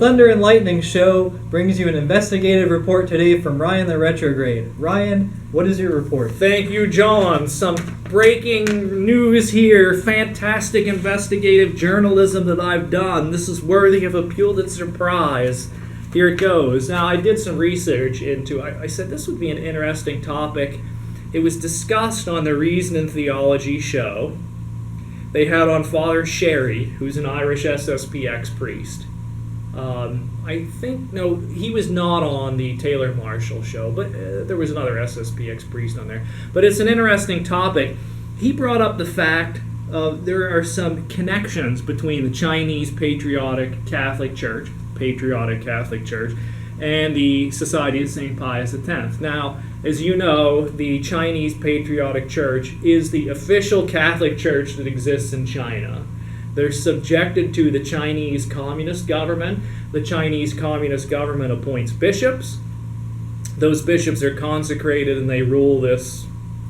Thunder and Lightning Show brings you an investigative report today from Ryan the Retrograde. Ryan, what is your report? Thank you, John. Some breaking news here. Fantastic investigative journalism that I've done. This is worthy of a Pulitzer Prize. Here it goes. Now, I did some research into I said this would be an interesting topic. It was discussed on the Reason and Theology show. They had on Father Sherry, who's an Irish SSPX priest. He was not on the Taylor Marshall show, but there was another SSPX priest on there. But it's an interesting topic. He brought up the fact there are some connections between the Chinese Patriotic Catholic Church, and the Society of St. Pius X. Now, as you know, the Chinese Patriotic Church is the official Catholic Church that exists in China. They're subjected to the Chinese Communist government. The Chinese Communist government appoints bishops. Those bishops are consecrated and they rule this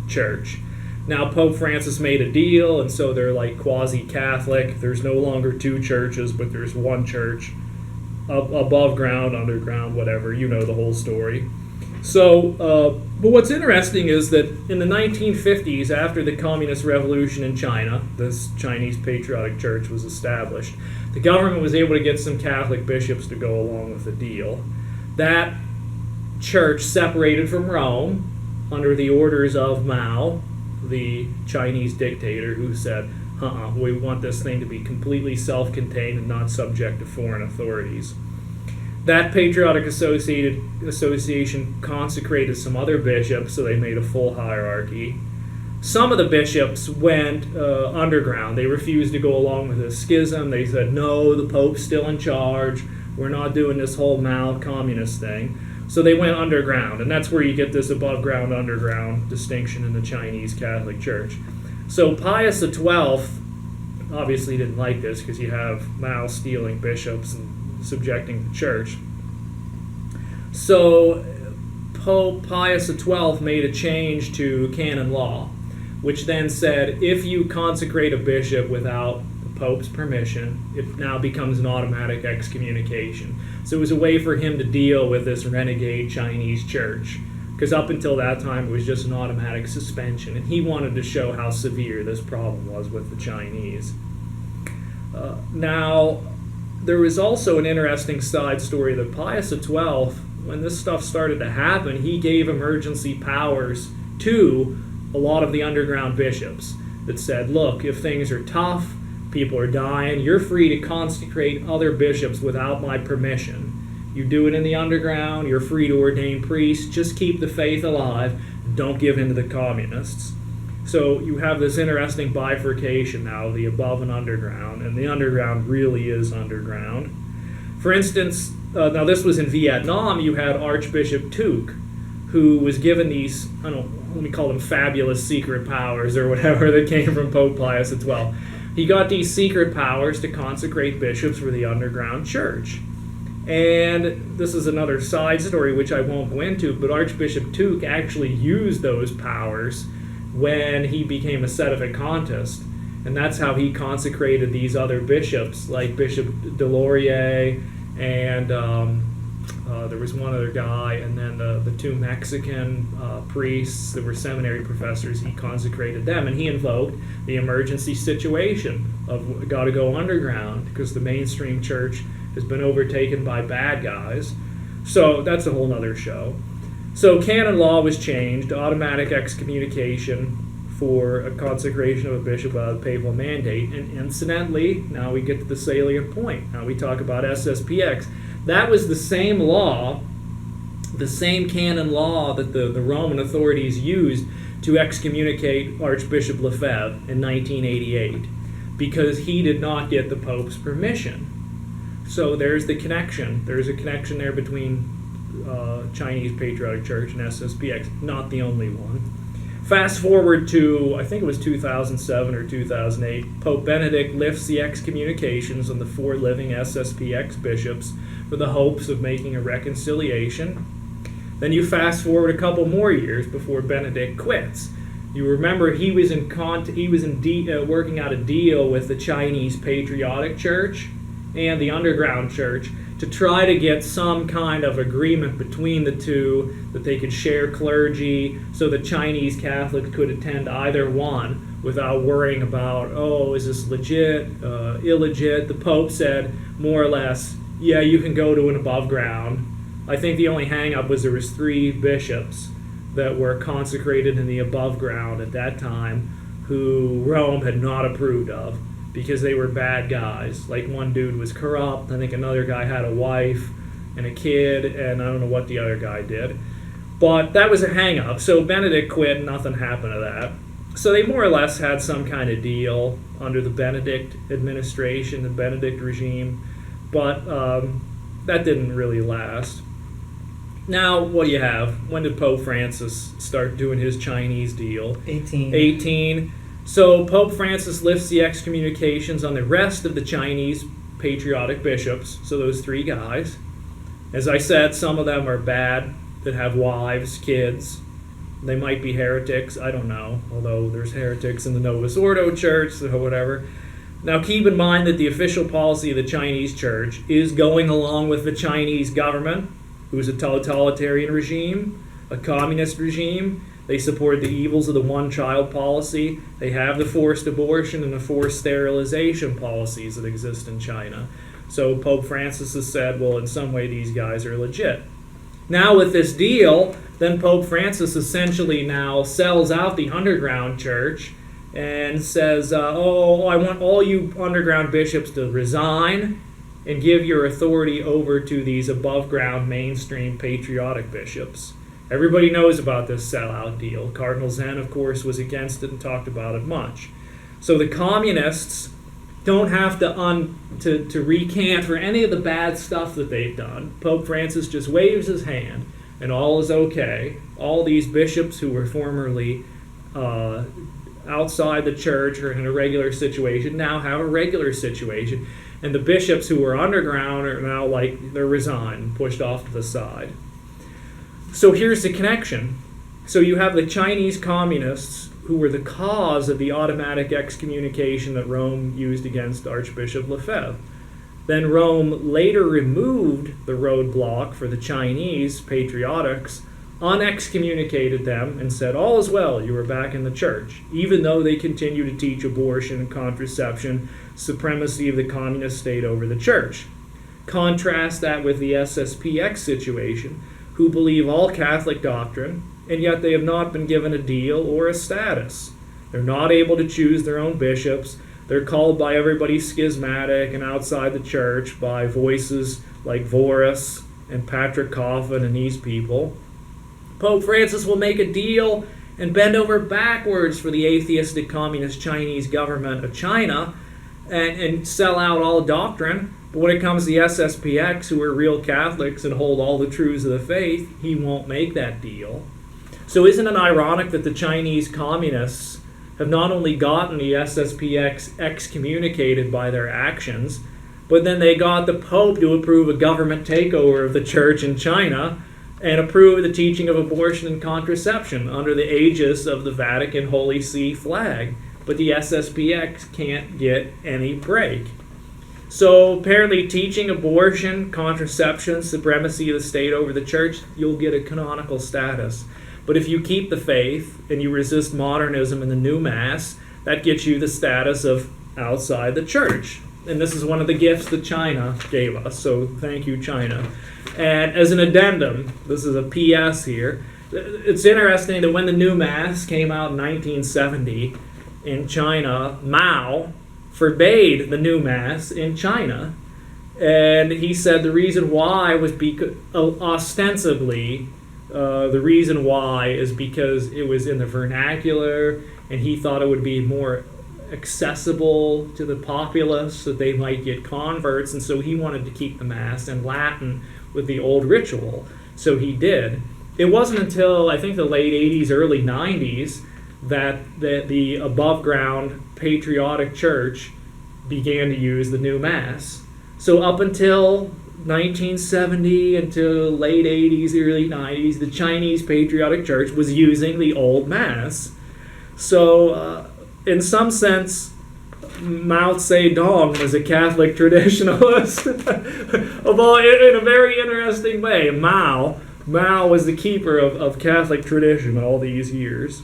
church. Now, Pope Francis made a deal, and so they're like quasi-Catholic. There's no longer two churches, but there's one church. Above ground, underground, whatever. You know the whole story. So, but what's interesting is that in the 1950s, after the Communist Revolution in China, this Chinese Patriotic Church was established, the government was able to get some Catholic bishops to go along with the deal. That church separated from Rome under the orders of Mao, the Chinese dictator, who said, we want this thing to be completely self-contained and not subject to foreign authorities. That Patriotic Association consecrated some other bishops, so they made a full hierarchy. Some of the bishops went underground. They refused to go along with the schism. They said, no, the Pope's still in charge. We're not doing this whole Mao communist thing. So they went underground, and that's where you get this above-ground, underground distinction in the Chinese Catholic Church. So Pius XII obviously didn't like this because you have Mao stealing bishops and subjecting the church. So Pope Pius XII made a change to canon law, which then said if you consecrate a bishop without the Pope's permission, it now becomes an automatic excommunication. So it was a way for him to deal with this renegade Chinese church, because up until that time it was just an automatic suspension, and he wanted to show how severe this problem was with the Chinese. Now, there was also an interesting side story that Pius XII, when this stuff started to happen, he gave emergency powers to a lot of the underground bishops that said, look, if things are tough, people are dying, you're free to consecrate other bishops without my permission. You do it in the underground, you're free to ordain priests, just keep the faith alive, don't give in to the communists. So you have this interesting bifurcation now, the above and the underground really is underground. For instance, now this was in Vietnam, you had Archbishop Tuke, who was given these, let me call them fabulous secret powers or whatever that came from Pope Pius XII. He got these secret powers to consecrate bishops for the underground church. And this is another side story which I won't go into, but Archbishop Tuke actually used those powers when he became a sedevacantist. And that's how he consecrated these other bishops, like Bishop Delorier, and there was one other guy, and then the two Mexican priests that were seminary professors, he consecrated them, and he invoked the emergency situation of got to go underground because the mainstream church has been overtaken by bad guys. So that's a whole other show. So canon law was changed, automatic excommunication for a consecration of a bishop without a papal mandate. And incidentally, now we get to the salient point. Now we talk about SSPX. That was the same law, the same canon law that the Roman authorities used to excommunicate Archbishop Lefebvre in 1988 because he did not get the Pope's permission. So there's the connection. There's a connection there between Chinese Patriotic Church and SSPX, not the only one. Fast forward to, I think it was 2007 or 2008, Pope Benedict lifts the excommunications on the 4 living SSPX bishops for the hopes of making a reconciliation. Then you fast forward a couple more years before Benedict quits. You remember he was working out a deal with the Chinese Patriotic Church and the underground church to try to get some kind of agreement between the two that they could share clergy so that Chinese Catholics could attend either one without worrying about, oh, is this legit, illegit. The Pope said, more or less, yeah, you can go to an above ground. I think the only hang-up was there was 3 bishops that were consecrated in the above ground at that time who Rome had not approved of because they were bad guys. Like one dude was corrupt, I think another guy had a wife and a kid, and I don't know what the other guy did. But that was a hang-up, so Benedict quit and nothing happened to that. So they more or less had some kind of deal under the Benedict administration, the Benedict regime, but that didn't really last. Now, what do you have? When did Pope Francis start doing his Chinese deal? 18. So Pope Francis lifts the excommunications on the rest of the Chinese patriotic bishops, so those 3 guys. As I said, some of them are bad, that have wives, kids. They might be heretics, I don't know, although there's heretics in the Novus Ordo Church, so whatever. Now keep in mind that the official policy of the Chinese Church is going along with the Chinese government, who's a totalitarian regime, a communist regime. They support the evils of the one-child policy. They have the forced abortion and the forced sterilization policies that exist in China. So Pope Francis has said, well, in some way these guys are legit. Now with this deal, then Pope Francis essentially now sells out the underground church and says, I want all you underground bishops to resign and give your authority over to these above-ground mainstream patriotic bishops. Everybody knows about this sellout deal. Cardinal Zen, of course, was against it and talked about it much. So the communists don't have to recant for any of the bad stuff that they've done. Pope Francis just waves his hand and all is okay. All these bishops who were formerly outside the church or in a regular situation now have a regular situation. And the bishops who were underground are now they're resigned, pushed off to the side. So here's the connection. So you have the Chinese communists who were the cause of the automatic excommunication that Rome used against Archbishop Lefebvre. Then Rome later removed the roadblock for the Chinese patriotics, unexcommunicated them, and said, all is well, you are back in the church, even though they continue to teach abortion, contraception, supremacy of the communist state over the church. Contrast that with the SSPX situation, who believe all Catholic doctrine, and yet they have not been given a deal or a status. They're not able to choose their own bishops. They're called by everybody schismatic and outside the church by voices like Voris and Patrick Coffin and these people. Pope Francis will make a deal and bend over backwards for the atheistic communist Chinese government of China and sell out all doctrine. But when it comes to the SSPX, who are real Catholics and hold all the truths of the faith, he won't make that deal. So isn't it ironic that the Chinese communists have not only gotten the SSPX excommunicated by their actions, but then they got the Pope to approve a government takeover of the church in China and approve the teaching of abortion and contraception under the aegis of the Vatican Holy See flag. But the SSPX can't get any break. So apparently teaching abortion, contraception, supremacy of the state over the church, you'll get a canonical status. But if you keep the faith and you resist modernism and the new mass, that gets you the status of outside the church. And this is one of the gifts that China gave us, so thank you, China. And as an addendum, this is a PS here, it's interesting that when the new mass came out in 1970 in China, Mao forbade the new mass in China. And he said the reason why was because, ostensibly, the reason why is because it was in the vernacular and he thought it would be more accessible to the populace, that they might get converts, and so he wanted to keep the Mass in Latin with the old ritual. So he did. It wasn't until, I think, the late 80s, early 90s that the above-ground patriotic church began to use the new Mass. So up until 1970, until late 80s, early 90s, the Chinese patriotic church was using the old Mass. So in some sense, Mao Zedong was a Catholic traditionalist. In a very interesting way. Mao was the keeper of Catholic tradition all these years.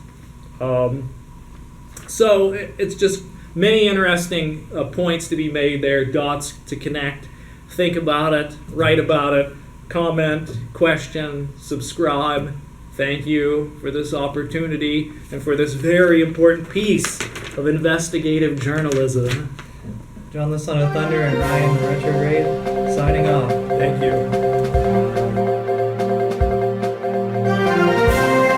So it's just many interesting points to be made there, dots to connect. Think about it, write about it, comment, question, subscribe. Thank you for this opportunity and for this very important piece of investigative journalism. John the Son of Thunder and Ryan the Retrograde, signing off. Thank you.